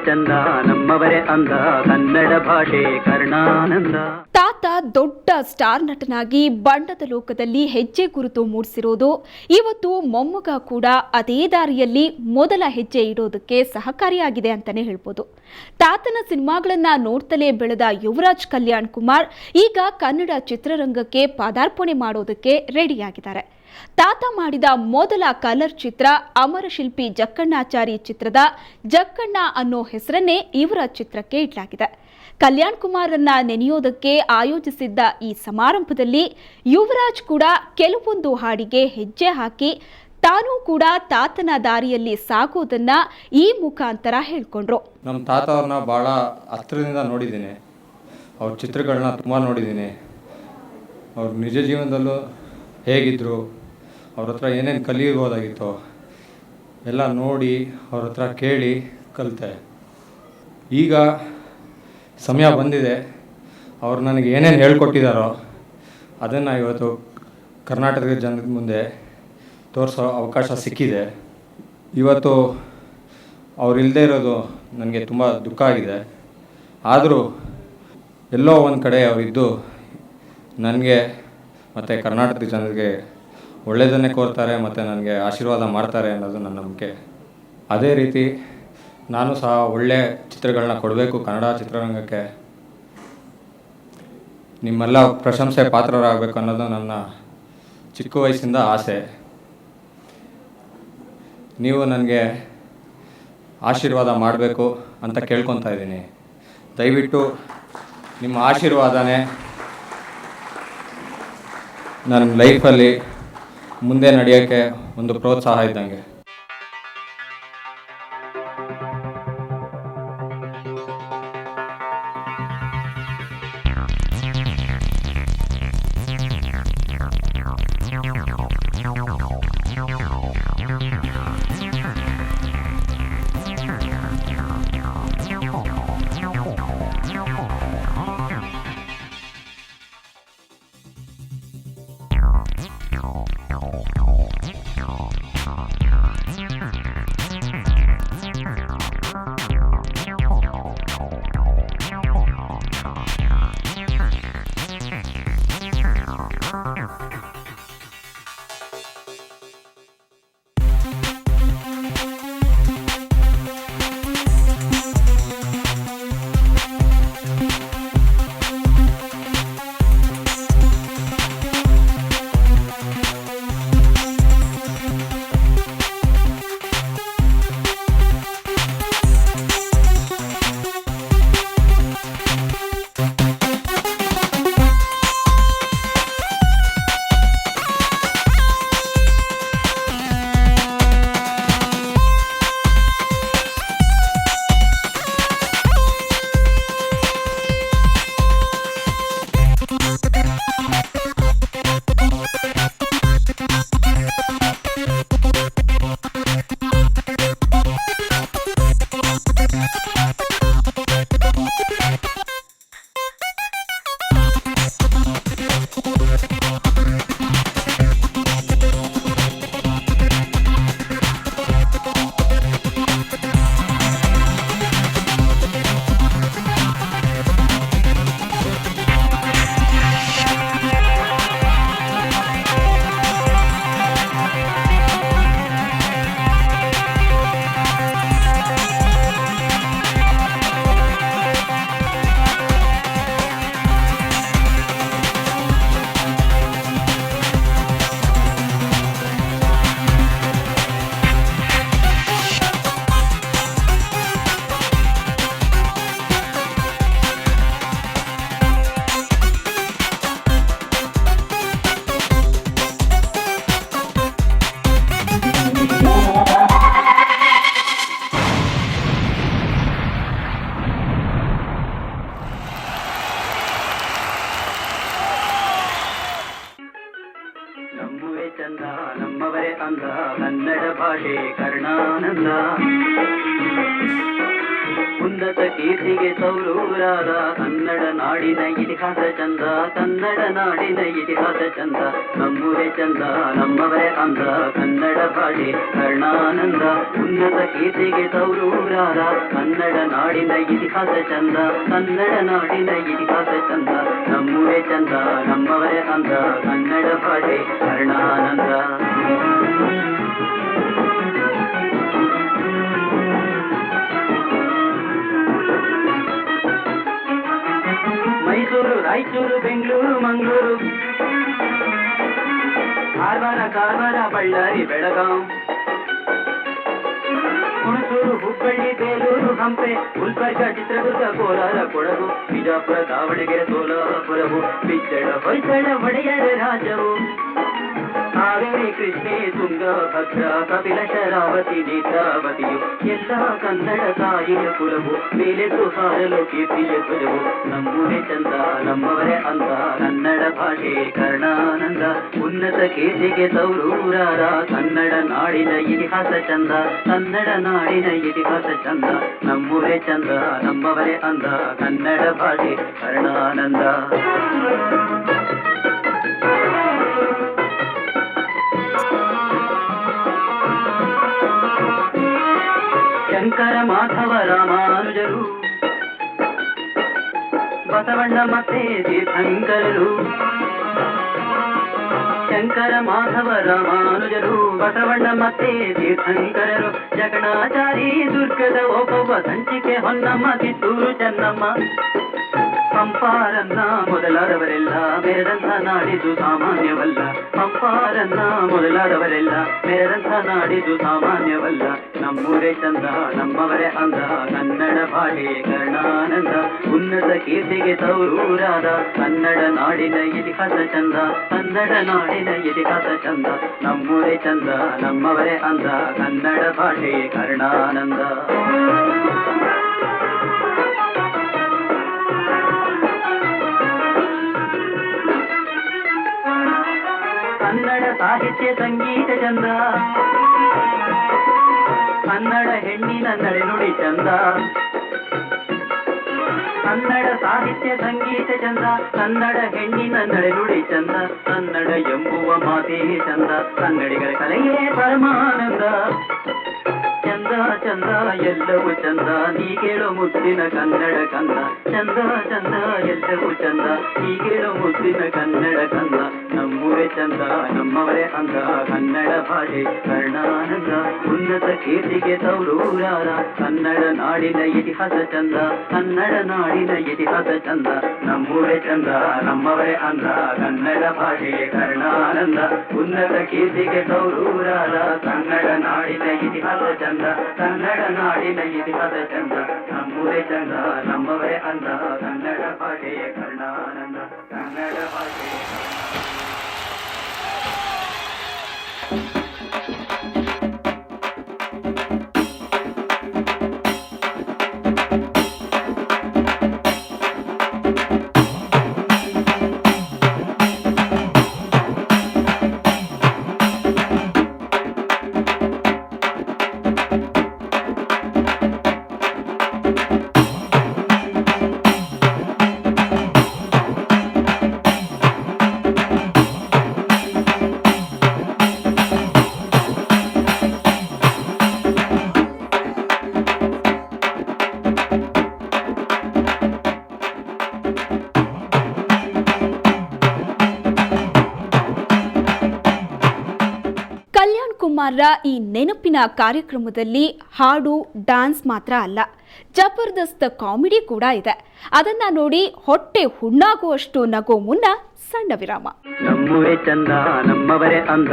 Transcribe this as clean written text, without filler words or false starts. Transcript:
ಚಂದ ನಮ್ಮವರೇ ಅಂದ ಕನ್ನಡ ಭಾಷೆ ಕರ್ಣಾನಂದ. ತಾತ ದೊಡ್ಡ ಸ್ಟಾರ್ ನಟನಾಗಿ ಬಣ್ಣದ ಲೋಕದಲ್ಲಿ ಹೆಜ್ಜೆ ಗುರುತು ಮೂಡಿಸಿರೋದು ಇವತ್ತು ಮೊಮ್ಮಗ ಕೂಡ ಅದೇ ದಾರಿಯಲ್ಲಿ ಮೊದಲ ಹೆಜ್ಜೆ ಇಡೋದಕ್ಕೆ ಸಹಕಾರಿಯಾಗಿದೆ ಅಂತಾನೆ ಹೇಳ್ಬೋದು. ತಾತನ ಸಿನಿಮಾಗಳನ್ನ ನೋಡ್ತಲೇ ಬೆಳೆದ ಯುವರಾಜ್ ಕಲ್ಯಾಣ್ ಕುಮಾರ್ ಈಗ ಕನ್ನಡ ಚಿತ್ರರಂಗಕ್ಕೆ ಪಾದಾರ್ಪಣೆ ಮಾಡೋದಕ್ಕೆ ರೆಡಿಯಾಗಿದ್ದಾರೆ. ತಾತ ಮಾಡಿದ ಮೊದಲ ಕಲರ್ ಚಿತ್ರ ಅಮರಶಿಲ್ಪಿ ಜಕ್ಕಣ್ಣಾಚಾರಿ ಚಿತ್ರದ ಜಕ್ಕಣ್ಣ ಅನ್ನೋ ಹೆಸರನ್ನೇ ಇವರ ಚಿತ್ರಕ್ಕೆ ಇಡಲಾಗಿದೆ. ಕಲ್ಯಾಣ್ ಕುಮಾರನ್ನ ನೆನೆಯೋದಕ್ಕೆ ಆಯೋಜಿಸಿದ್ದ ಈ ಸಮಾರಂಭದಲ್ಲಿ ಯುವರಾಜ್ ಕೂಡ ಕೆಲವೊಂದು ಹಾಡಿಗೆ ಹೆಜ್ಜೆ ಹಾಕಿ ತಾನೂ ಕೂಡ ತಾತನ ದಾರಿಯಲ್ಲಿ ಸಾಗೋದನ್ನ ಈ ಮುಖಾಂತರ ಹೇಳ್ಕೊಂಡ್ರು. ನಮ್ಮ ತಾತ ಅವ್ರನ್ನ ಭಾಳ ಹತ್ತಿರದಿಂದ ನೋಡಿದ್ದೀನಿ, ಅವ್ರ ಚಿತ್ರಗಳನ್ನ ತುಂಬ ನೋಡಿದ್ದೀನಿ. ಅವ್ರ ನಿಜ ಜೀವನದಲ್ಲೂ ಹೇಗಿದ್ದರು, ಅವ್ರ ಹತ್ರ ಏನೇನು ಕಲಿಯಬಹುದಾಗಿತ್ತು ಎಲ್ಲ ನೋಡಿ ಅವ್ರ ಹತ್ರ ಕೇಳಿ ಕಲಿತೆ. ಈಗ ಸಮಯ ಬಂದಿದೆ, ಅವ್ರು ನನಗೆ ಏನೇನು ಹೇಳ್ಕೊಟ್ಟಿದ್ದಾರೋ ಅದನ್ನು ಇವತ್ತು ಕರ್ನಾಟಕದ ಜನದ ಮುಂದೆ ತೋರಿಸೋ ಅವಕಾಶ ಸಿಕ್ಕಿದೆ. ಇವತ್ತು ಅವ್ರು ಇಲ್ಲದೆ ಇರೋದು ನನಗೆ ತುಂಬ ದುಃಖ ಆಗಿದೆ. ಆದರೂ ಎಲ್ಲೋ ಒಂದು ಕಡೆ ಅವರಿದ್ದು ನನಗೆ ಮತ್ತು ಕರ್ನಾಟಕದ ಜನರಿಗೆ ಒಳ್ಳೆಯದನ್ನೇ ಕೋರ್ತಾರೆ ಮತ್ತು ನನಗೆ ಆಶೀರ್ವಾದ ಮಾಡ್ತಾರೆ ಅನ್ನೋದು ನನ್ನ ನಂಬಿಕೆ. ಅದೇ ರೀತಿ ನಾನು ಸಹ ಒಳ್ಳೆಯ ಚಿತ್ರಗಳನ್ನ ಕೊಡಬೇಕು ಕನ್ನಡ ಚಿತ್ರರಂಗಕ್ಕೆ, ನಿಮ್ಮೆಲ್ಲ ಪ್ರಶಂಸೆ ಪಾತ್ರರಾಗಬೇಕು ಅನ್ನೋದು ನನ್ನ ಚಿಕ್ಕ ವಯಸ್ಸಿಂದ ಆಸೆ. ನೀವು ನನಗೆ ಆಶೀರ್ವಾದ ಮಾಡಬೇಕು ಅಂತ ಕೇಳ್ಕೊತಾ ಇದ್ದೀನಿ. ದಯವಿಟ್ಟು ನಿಮ್ಮ ಆಶೀರ್ವಾದನೇ ನನ್ನ ಲೈಫಲ್ಲಿ ಮುಂದೆ ನಡೆಯೋಕ್ಕೆ ಒಂದು ಪ್ರೋತ್ಸಾಹ ಇದ್ದಂಗೆ. ಉನ್ನತ ಕೀರ್ತಿಗೆ ತೌರೂರಾದ ಕನ್ನಡ ನಾಡಿನ ಇತಿಹಾಸ ಚಂದ, ಕನ್ನಡ ನಾಡಿನ ಇತಿಹಾಸ ಚಂದ. ನಮ್ಮೂರೇ ಚಂದ ನಮ್ಮವರೇ ಅಂದ, ಕನ್ನಡ ಭಾಷೆ ಕರ್ಣಾನಂದ. ಉನ್ನತ ಕೀರ್ತಿಗೆ ತೌರೂರಾದ ಕನ್ನಡ ನಾಡಿನ ಇತಿಹಾಸ ಚಂದ, ಕನ್ನಡ ನಾಡಿನ ಇತಿಹಾಸ ಚಂದ. ನಮ್ಮೂರೇ ಚಂದ ನಮ್ಮವರೇ ಅಂದ, ಕನ್ನಡ ಭಾಷೆ ಕರ್ಣಾನಂದ. ಮೈಸೂರು, ರಾಯಚೂರು, ಬೆಂಗಳೂರು, ಮಂಗಳೂರು, ಕಾರವಾರ, ಬಳ್ಳಾರಿ, ಬೆಳಗಾಂ, ಹುಣಸೂರು, ಹುಬ್ಬಳ್ಳಿ, ಬೇಲೂರು, ಹಂಪೆ, ಗುಲ್ಬರ್ಗ, ಚಿತ್ರದುರ್ಗ, ಕೋಲಾರ, ಕೊಡಗು, ಬಿಜಾಪುರ, ದಾವಣಗೆರೆ, ಸೋಲಾಪುರವು, ಬಿಜ್ಜಳ, ಹೊಯ್ಸಳ, ಒಡೆಯರ ರಾಜ್ಯವು. ಕಾವೇರಿ, ಕೃಷ್ಣೆ, ತುಂಗ, ಭದ್ರಾ, ಕಪಿಲ, ಶರಾವತಿ, ನೇತ್ರಾವತಿಯು ಎಲ್ಲ ಕನ್ನಡ ತಾಯಿಯ ಕುಲವು. ಮೇಲೆದ್ದು ಹಾರಲು ಕೀರ್ತಿಯ ಧ್ವಜವು. ನಮ್ಮೂರೇ ಚಂದ ನಮ್ಮವರೇ ಅಂದ, ಕನ್ನಡ ಭಾಷೆ ಕರ್ಣಾನಂದ. ಉನ್ನತ ಕೀರ್ತಿಗೆ ತೌರೂರಾದ ಕನ್ನಡ ನಾಡಿನ ಇತಿಹಾಸ ಚಂದ, ಕನ್ನಡ ನಾಡಿನ ಇತಿಹಾಸ ಚಂದ. ನಮ್ಮೂರೇ ಚಂದ ನಮ್ಮವರೇ ಅಂದ, ಕನ್ನಡ ಭಾಷೆ ಕರ್ಣಾನಂದ. ಶಂಕರ, ಮಾಧವ, ರಾಮಾನುಜರು, ಬಸವಣ್ಣ ಮತ್ತೆ ತೀರ್ಥಂಕರರು. ಶಂಕರ, ಮಾಧವ, ರಾಮಾನುಜರು, ಬಸವಣ್ಣ ಮತ್ತೆ ತೀರ್ಥಂಕರರು. ಜಗಣಾಚಾರಿ, ದುರ್ಗದ ಒಬ್ಬೊಬ್ಬ ಸಂಚಿಕೆ ಹೊನ್ನಮ್ಮ, ಕಿತ್ತೂರು ಚೆನ್ನಮ್ಮ, ಪಂಪಾರನ್ನ ಮೊದಲಾದವರೆಲ್ಲ ಮೆರೆದಂಥ ನಾಡಿದು ಸಾಮಾನ್ಯವಲ್ಲ. ಪಂಪಾರನ್ನ ಮೊದಲಾದವರೆಲ್ಲ ಮೆರೆದಂಥ ನಾಡಿದು ಸಾಮಾನ್ಯವಲ್ಲ. ನಮ್ಮೂರೇ ಚಂದ ನಮ್ಮವರೇ ಅಂದ, ಕನ್ನಡ ಭಾಷೆ ಕರ್ಣಾನಂದ. ಉನ್ನತ ಕೀರ್ತಿಗೆ ತೌರೂರಾದ ಕನ್ನಡ ನಾಡಿನ ಇತಿಹಾಸ ಚಂದ, ಕನ್ನಡ ನಾಡಿನ ಇತಿಹಾಸ ಚಂದ. ನಮ್ಮೂರೇ ಚಂದ ನಮ್ಮವರೇ ಅಂದ, ಕನ್ನಡ ಭಾಷೆ ಕರ್ಣಾನಂದ. ಕನ್ನಡ ಸಾಹಿತ್ಯ ಸಂಗೀತ ಚಂದ, ಕನ್ನಡ ಹೆಣ್ಣಿನ ನಡೆನುಡಿ ಚಂದ. ಕನ್ನಡ ಸಾಹಿತ್ಯ ಸಂಗೀತ ಚಂದ, ಕನ್ನಡ ಹೆಣ್ಣಿನ ನಡೆನುಡಿ ಚಂದ. ಕನ್ನಡ ಎಂಬುವ ಮಾತೇ ಚಂದ, ಕನ್ನಡಿಗರ ಕಲೆಯೇ ಪರಮಾನಂದ. ಚಂದ ಚಂದ ಎಲ್ಲವೂ ಚಂದ, ನೀ ಕೇಳೋ ಮುದ್ದಿನ ಕನ್ನಡ ಕಂದ. ಚಂದ ಚಂದ ಎಲ್ಲವೂ ಚಂದ, ನೀ ಕೇಳೋ ಮುದ್ದಿನ ಕನ್ನಡ ಕಂದ. ನಮ್ಮೂರೇ ಚಂದ ನಮ್ಮವರೇ ಅಂದ, ಕನ್ನಡ ಭಾಷೆ ಕರ್ಣಾನಂದ. ಉನ್ನತ ಕೀರ್ತಿಗೆ ತೌರೂರಾದ ಕನ್ನಡ ನಾಡಿನ ಇತಿಹಾಸ ಚಂದ, ಕನ್ನಡ ನಾಡಿನ ಇತಿಹಾಸ ಚಂದ. ನಮ್ಮೂರೇ ಚಂದ ನಮ್ಮವರೇ ಅಂದ, ಕನ್ನಡ ಭಾಷೆ ಕರ್ಣಾನಂದ. ಉನ್ನತ ಕೀರ್ತಿಗೆ ತೌರೂರಾದ ಕನ್ನಡ ನಾಡಿನ ಇತಿಹಾಸ ಚಂದ, ಕನ್ನಡ ನಾಡಿನ ಇತಿಹಾಸ ಚಂದ. ನಮ್ಮೂರೇ ಚಂದ ನಮ್ಮವರೇ ಅಂದ, ಕನ್ನಡ ಭಾಷೆ ಕರ್ಣಾನಂದ, ಕನ್ನಡ ಭಾಷೆ. ಕುಮಾರ್ರ ಈ ನೆನಪಿನ ಕಾರ್ಯಕ್ರಮದಲ್ಲಿ ಹಾಡು, ಡ್ಯಾನ್ಸ್ ಮಾತ್ರ ಅಲ್ಲ, ಜಬರ್ದಸ್ತ್ ಕಾಮಿಡಿ ಕೂಡ ಇದೆ. ಅದನ್ನ ನೋಡಿ ಹೊಟ್ಟೆ ಹುಣ್ಣಾಗುವಷ್ಟು ನಗೋ ಮುನ್ನ ಸಣ್ಣ ವಿರಾಮ. ನಮ್ಮೂರೇ ಚಂದ ನಮ್ಮವರೇ ಅಂದ.